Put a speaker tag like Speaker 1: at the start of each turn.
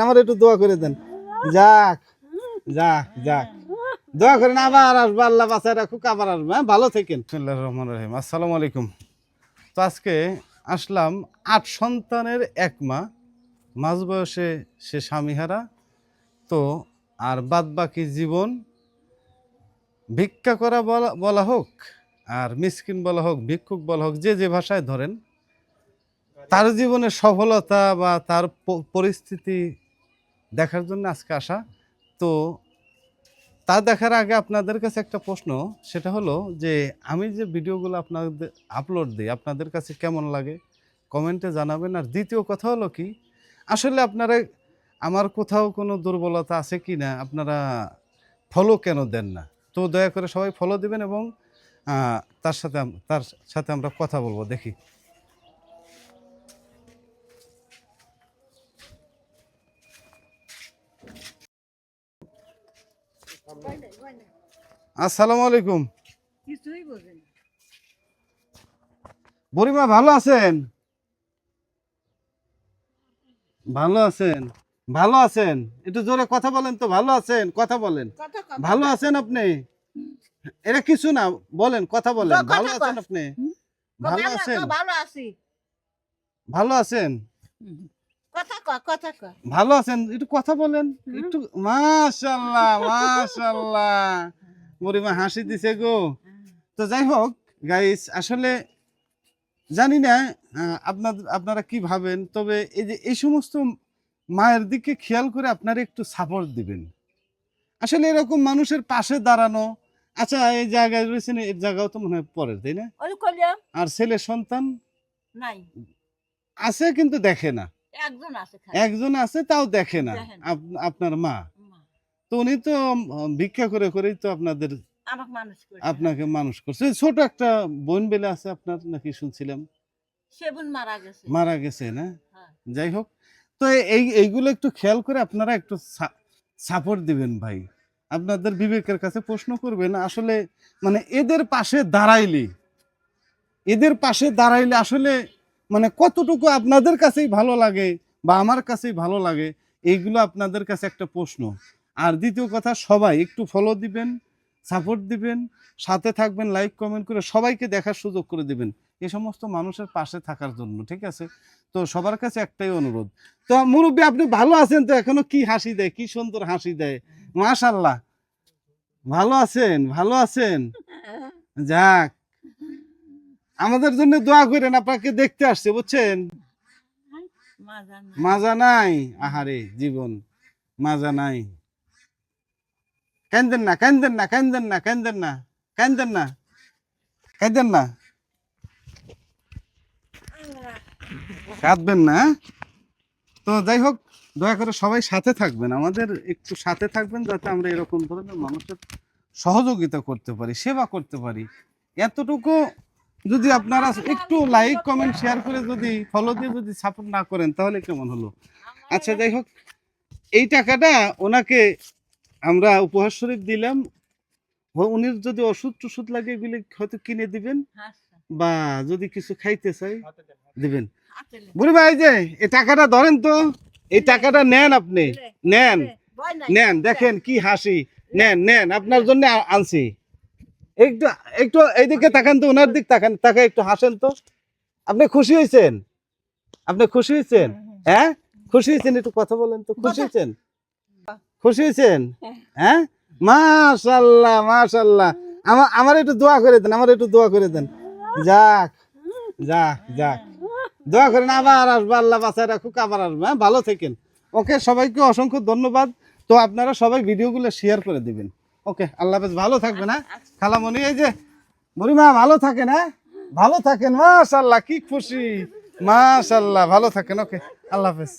Speaker 1: আমার একটু দোয়া করে দেন। যাক যাক যাক, দোয়া করেন আবার আসবো, আল্লাহ বাঁচায় রাখুক, আবার আসবো। হ্যাঁ, ভালো থাকেন। বিসমিল্লাহির রহমানির রহিম। আসসালামু আলাইকুম। তো আজকে আসলাম 8 সন্তানের এক মা, মাঝ বয়সে সে স্বামীহারা। তো আর বাদ বাকি জীবন ভিক্ষা করা বলা হোক, আর মিসকিন বলা হোক, ভিক্ষুক বলা হোক, যে যে ভাষায় ধরেন, তার জীবনের সফলতা বা তার পরিস্থিতি দেখার জন্য আজকে আসা। তো তা দেখার আগে আপনাদের কাছে একটা প্রশ্ন, সেটা হলো যে আমি যে ভিডিওগুলো আপনাদের আপলোড দিই আপনাদের কাছে কেমন লাগে কমেন্টে জানাবেন। আর দ্বিতীয় কথা হলো কি, আসলে আপনারা আমার কোথাও কোনো দুর্বলতা আছে কি না, আপনারা ফলো কেন দেন না? তো দয়া করে সবাই ফলো দিবেন এবং তার সাথে আমরা কথা বলবো। দেখি, আসসালামু আলাইকুম। বুড়িমা ভালো আছেন? ভালো আছেন? ভালো আছেন? একটু জোরে কথা বলেন তো। ভালো আছেন? কথা বলেন। ভালো আছেন আপনি? এটা কিছু না, বলেন, কথা বলেন। ভালো আছেন আপনি? ভালো আছেন?
Speaker 2: ভালো আছি।
Speaker 1: ভালো আছেন?
Speaker 2: কথা কয়, কথা কয়।
Speaker 1: ভালো আছেন? একটু কথা বলেন একটু। মাশাআল্লাহ মাশাআল্লাহ, বুড়িমা হাসি দিছে গো। তো যাই হোক গাইস, আসলে জানি না আপনারা কি ভাবেন, তবে এই যে এই সমস্ত মায়ের দিকে খেয়াল করে আপনারা একটু সাপোর্ট দিবেন। আসলে এরকম মানুষের পাশে দাঁড়ানো। আচ্ছা, এই জায়গায় রয়েছেন, এই জায়গাও তো মনে হয় পরের, তাই না?
Speaker 2: ওই কইলাম
Speaker 1: আর ছেলে সন্তান
Speaker 2: নাই,
Speaker 1: আছে কিন্তু দেখে না।
Speaker 2: একজন আছে খালি।
Speaker 1: একজন আছে, তাও দেখে না।
Speaker 2: দেখে না।
Speaker 1: আপনার মা
Speaker 2: মা,
Speaker 1: তো উনি তো ভিক্ষা করে করেই তো
Speaker 2: আমাকে মানুষ করে।
Speaker 1: আপনাকে মানুষ করছে। ছোট একটা বোন বেলে আছে আপনার, নাকি শুনছিলাম
Speaker 2: সে বোন মারা গেছে।
Speaker 1: মারা গেছে না?
Speaker 2: হ্যাঁ।
Speaker 1: যাই হোক, তো এইগুলো একটু খেয়াল করে আপনারা একটু সাপোর্ট দিবেন ভাই। আপনাদের বিবেকের কাছে প্রশ্ন করবেন, আসলে মানে এদের পাশে দাঁড়াইলে আসলে মানে কতটুকু আপনাদের কাছেই ভালো লাগে বা আমার কাছেই ভালো লাগে, এইগুলো আপনাদের কাছে একটা প্রশ্ন। আর দ্বিতীয় কথা, সবাই একটু ফলো দিবেন, সাপোর্ট দিবেন, সাথে থাকবেন, লাইক কমেন্ট করে সবাইকে দেখার সুযোগ করে দিবেন এই সমস্ত মানুষের পাশে থাকার জন্য, ঠিক আছে? তো সবার কাছে একটাই অনুরোধ। তো মুরব্বী, আপনি ভালো আছেন তো? এখনো কি হাসি দেয়, কি সুন্দর হাসি দেয়, মাশাআল্লাহ। ভালো আছেন? ভালো আছেন? যাক, আমাদের জন্য দোয়া করেন, আপনাকে দেখতে আসছে, বুঝছেন? মাজা নাই, আহারে জীবন, মাজা নাই। কান্দেন না, কান্দেন না, কান্দেন না, কান্দেন না, কান্দেন না, কাঁদেন না, কাঁদবেন না। তো যাই হোক, দয়া করে সবাই সাথে থাকবেন, আমাদের একটু সাথে থাকবেন, যাতে আমরা এরকম ধরনের মানুষের সহযোগিতা করতে পারি, সেবা করতে পারি। এতটুকু যদি আপনারা একটু লাইক কমেন্ট শেয়ার করে যদি ফলো দিয়ে যদি সাপোর্ট না করেন, তাহলে কেমন হলো? আচ্ছা, যাই হোক, এই টাকাটা ওনাকে আমরা উপহার স্বরূপ দিলাম। উনি যদি ওষুধ টষুধ লাগে এগুলি হয়তো কিনে দিবেন, বা যদি কিছু খাইতে চাই দিবেন। বুড়ি ভাই, যে এই টাকাটা ধরেন তো, এই টাকাটা নেন, আপনি নেন, নেন, দেখেন কি হাসি, নেন নেন, আপনার জন্য আনছি। একটু একটু এইদিকে তাকান তো, ওনার দিক তাকান, তাকায় একটু হাসেন তো। আপনি খুশি হয়েছেন? আপনি খুশি হয়েছেন? হ্যাঁ, খুশি হয়েছেন? একটু কথা বলেন তো, খুশি হয়েছেন? খুশি হয়েছেন? হ্যাঁ, মাশাআল্লাহ মাশাআল্লাহ। আমার একটু দোয়া করে দেন, আমার একটু দোয়া করে দেন। যাক যাক যাক, দোয়া করেন আবার আসবো, আল্লাহ বাঁচায় রাখুক, আবার আসবো। হ্যাঁ, ভালো থাকেন। ওকে, সবাইকে অসংখ্য ধন্যবাদ। তো আপনারা সবাই ভিডিওগুলো শেয়ার করে দিবেন। ওকে, আল্লাহ হাফেজ, ভালো থাকবেন। হ্যাঁ খালামণি, এই যে বুড়িমা, ভালো থাকেন। হ্যাঁ, ভালো থাকেন। মাশাআল্লাহ, কি খুশি, মাশাআল্লাহ, ভালো থাকেন। ওকে, আল্লাহ হাফেজ।